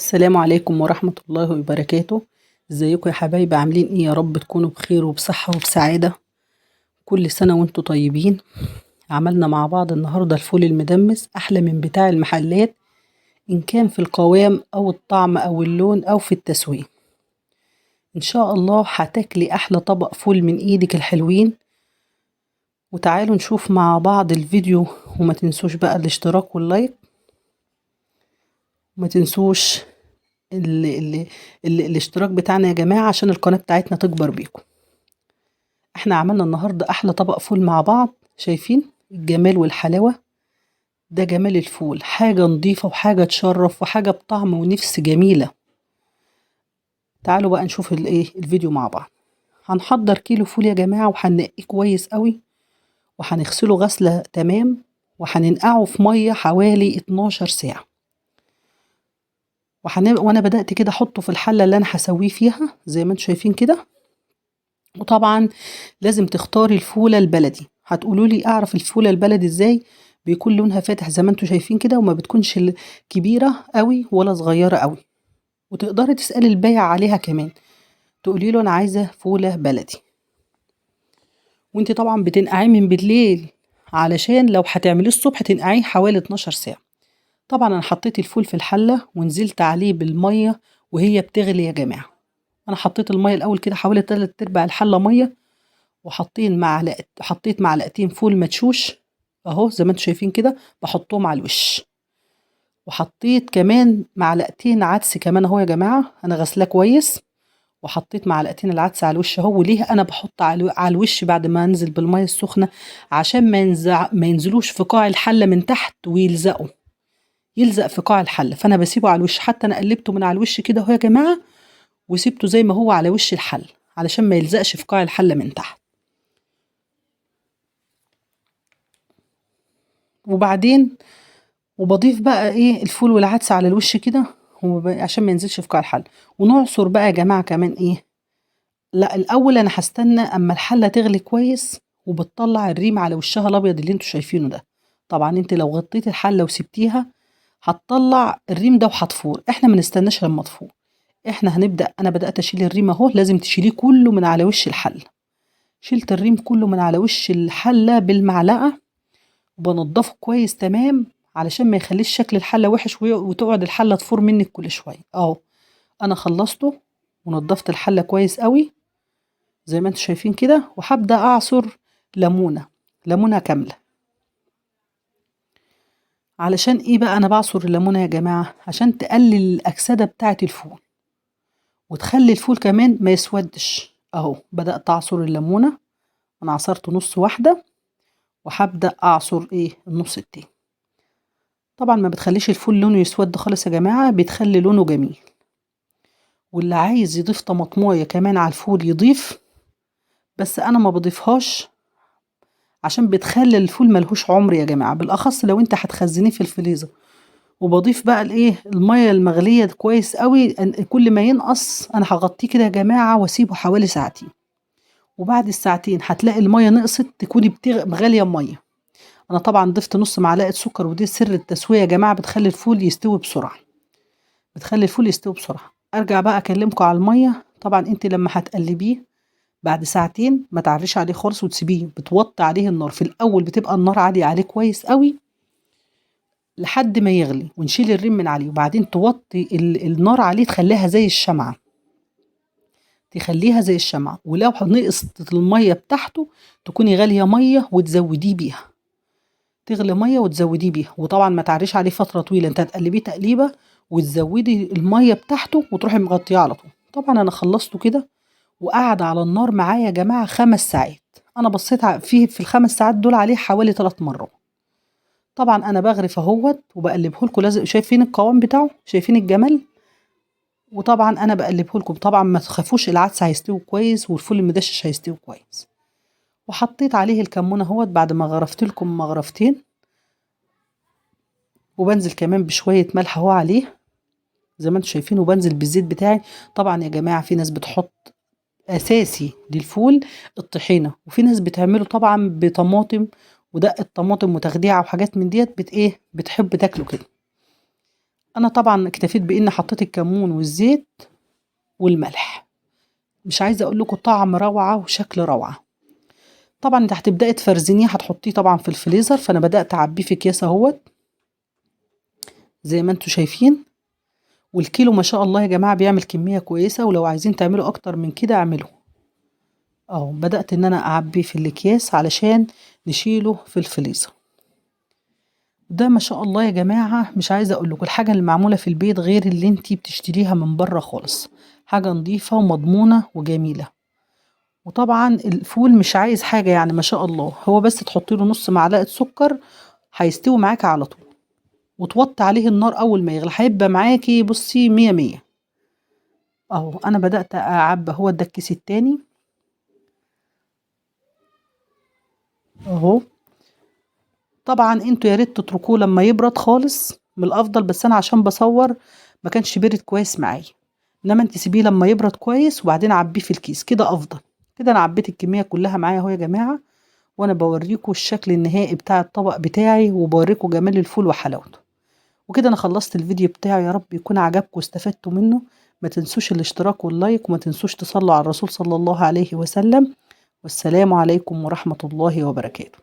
السلام عليكم ورحمة الله وبركاته. ازيكم يا حبايبي؟ عاملين ايه؟ يا رب تكونوا بخير وبصحة وبسعادة. كل سنة وانتم طيبين. عملنا مع بعض النهاردة الفول المدمس أحلى من بتاع المحلات، إن كان في القوام أو الطعم أو اللون أو في التسوية. إن شاء الله هتاكلي أحلى طبق فول من إيدك الحلوين. وتعالوا نشوف مع بعض الفيديو، وما تنسوش بقى الاشتراك واللايك. وما تنسوش ال ال الاشتراك بتاعنا يا جماعة، عشان القناة بتاعتنا تكبر بيكم. احنا عملنا النهاردة احلى طبق فول مع بعض. شايفين الجمال والحلاوة؟ ده جمال الفول، حاجة نظيفة وحاجة تشرف وحاجة بطعم ونفس جميلة. تعالوا بقى نشوف الفيديو مع بعض. هنحضر كيلو فول يا جماعة، وهننقيه كويس قوي، وهنغسله غسلة تمام، وهننقعه في مية حوالي 12 ساعة. وانا بدأت كده احطه في الحلة اللي انا هسويه فيها زي ما انتم شايفين كده. وطبعا لازم تختاري الفولة البلدي. هتقولوا لي اعرف الفولة البلدي ازاي؟ بيكون لونها فاتح زي ما انتم شايفين كده، وما بتكونش كبيرة قوي ولا صغيرة قوي. وتقدري تسألي البايع عليها كمان، تقولي له انا عايزة فولة بلدي. وانت طبعا بتنقعيه من بالليل، علشان لو هتعمليه الصبح تنقعيه حوالي 12 ساعة. طبعا انا حطيت الفول في الحلة ونزلت عليه بالمية وهي بتغلي يا جماعة. انا حطيت المية الاول كده حوالي 3/4 الحلة مية، حطيت معلقتين فول مدشوش اهو زي ما انتم شايفين كده، بحطهم على الوش. وحطيت كمان معلقتين عدس كمان اهو يا جماعه، انا غسلاه كويس. وحطيت معلقتين العدس على الوش اهو. وليه انا بحط على الوش بعد ما انزل بالميه السخنه؟ عشان ما ينزلوش في قاع الحله من تحت ويلزقوا، يلزق في قاع الحله. فانا بسيبه على الوش، حتى انا قلبته من على الوش كده اهو يا جماعه، وسيبته زي ما هو على وش الحل علشان ما يلزقش في قاع الحله من تحت. وبعدين وبضيف بقى ايه الفول والعدس على الوش كده، عشان ما ينزلش في قاع الحل. ونعصر بقى يا جماعه كمان ايه. لا، الاول انا هستنى اما الحله تغلي كويس، وبتطلع الريم على وشها الابيض اللي انتوا شايفينه ده. طبعا انت لو غطيت الحله وسبتيها هتطلع الريم ده وهتفور. احنا ما نستناش لما تفور، احنا انا بدات اشيل الريم اهو. لازم تشيليه كله من على وش الحله. شلت الريم كله من على وش الحله بالمعلقه، وبنضفه كويس تمام، علشان ما يخليش شكل الحله وحش وتقعد الحله تفور منك كل شويه اهو. انا خلصته ونضفت الحله كويس قوي زي ما انتم شايفين كده. وهبدا اعصر ليمونه كامله. علشان ايه بقى انا بعصر الليمونه يا جماعه؟ عشان تقلل الاكسده بتاعه الفول، وتخلي الفول كمان ما يسودش اهو. بدات اعصر الليمونه، انا عصرت نص واحده، وهبدا اعصر النص التاني. طبعا ما بتخليش الفول لونه يسود خالص يا جماعه، بتخلي لونه جميل. واللي عايز يضيف طماطمايه كمان على الفول يضيف، بس انا ما بضيفهاش عشان بتخلي الفول ملهوش عمر يا جماعه، بالاخص لو انت هتخزنيه في الفريزر. وبضيف بقى الميه المغليه كويس قوي. كل ما ينقص انا هغطيه كده يا جماعه واسيبه حوالي ساعتين. وبعد الساعتين هتلاقي الميه نقصت، تكوني مغليه الميه. انا طبعا ضفت نص معلقه سكر، ودي سر التسويه يا جماعه، بتخلي الفول يستوي بسرعه. ارجع بقى اكلمكم على الميه. طبعا انت لما هتقلبيه بعد ساعتين ما تعريش عليه خالص وتسيبيه، بتوطي عليه النار. في الاول بتبقى النار عاليه عليه كويس قوي لحد ما يغلي، ونشيل الريم من عليه. وبعدين توطي النار عليه، تخليها زي الشمعة. ولو نقصت المية بتاعته تكوني غالية مية وتزوديه بيها، تغلي مية وتزوديه بيها. وطبعا ما تعريش عليه فترة طويلة، انت هتقلبيه تقليبة وتزودي المية بتاعته وتروحي مغطيه على طول. طبعا انا خلصته كده، وقعد على النار معايا يا جماعة 5 ساعات. انا بصيت فيه في ال5 ساعات دول عليه حوالي 3 مرات. طبعا انا بغرف اهوت وبقلبه لكم. لازم شايفين القوام بتاعه، شايفين الجمال. وطبعا انا بقلبه لكم. طبعا ما تخافوش، العدس هيستوي كويس والفول المدشش هيستوي كويس. وحطيت عليه الكمون اهوت بعد ما غرفت لكم مغرفتين. وبنزل كمان بشويه ملح اهو عليه زي ما انتم شايفين، وبنزل بالزيت بتاعي. طبعا يا جماعه في ناس بتحط اساسي للفول الطحينه، وفي ناس بتعمله طبعا بطماطم ودقه طماطم وتخديعه وحاجات من ديت بتحب تاكله كده. أنا طبعًا اكتفيت بإني حطيت الكمون والزيت والملح، مش عايزة أقول لكم طعم روعة وشكل روعة. طبعًا أنتِ هتبدئي تفرزنيه هتحطيه طبعًا في الفريزر، فأنا بدأت أعبيه في أكياس أهوّة زي ما أنتم شايفين، والكيلو ما شاء الله يا جماعة بيعمل كمية كويسة، ولو عايزين تعملوا أكتر من كده اعملوا. أهو بدأت إن أنا أعبيه في الأكياس علشان نشيله في الفريزر. ده ما شاء الله يا جماعة مش عايزة أقول لكم الحاجة اللي معمولة في البيت غير اللي أنتِ بتشتريها من برّه خالص، حاجة نضيفة ومضمونة وجميلة. وطبعًا الفول مش عايز حاجة يعني ما شاء الله، هو بس تحطي له نُص معلقة سكر هيستوي معاكِ على طول، وتوطّي عليه النار أول ما يغلى، هيبقى معاكِ بُصّي مِيَّة، مِيَّة. أهو أنا بدأت أعبّي أهوّة ده الكيس التاني أهو. طبعًا أنتم يا ريت تتركوه لمّا يبرد خالص من الأفضل، بس أنا عشان باصوّر ما كانش بِرِد كويس معايا، إنّما أنتِ سيبيه لمّا يبرد كويس وبعدين عبّيه في الكيس كده أفضل. كده أنا عبّيت الكمية كلّها معايا أهو يا جماعة، وأنا باورّيكم الشكل النهائي بتاع الطبق بتاعي، وباورّيكم جمال الفول وحلاوته. وكده أنا خلّصت الفيديو بتاعي، يا رب يكون عجبكم واستفدتوا منّه. ما تنسوش الاشتراك واللايك، وما تنسوش تصلّوا على الرسول صلى الله عليه وسلم، والسلام عليكم ورحمة الله وبركاته.